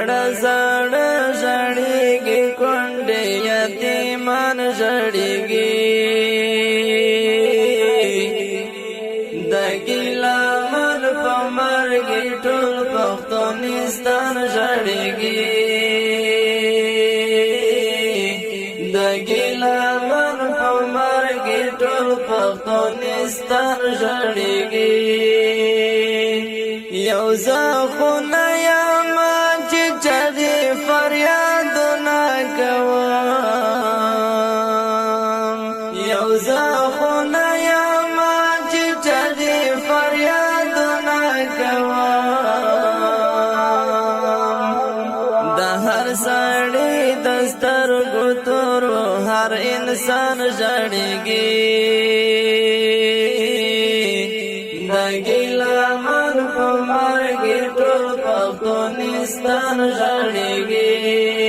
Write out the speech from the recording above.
زړه زړه ژړېږي کونډې یتیمان ژړېږي د ګیلامن په مرګ ټول پښتونستان ژړېږي د ګیلامن په مرګ ټول پښتونستان ژړېږي یو زخونه یم چې چغې فریادونه کوم یو زخونه یم چې چغې فریادونه کوم د هر سړي د سترګو تورو هر انسان ژړېږي د ګیلامن په مرګ ټول پښتونستان ژړېږي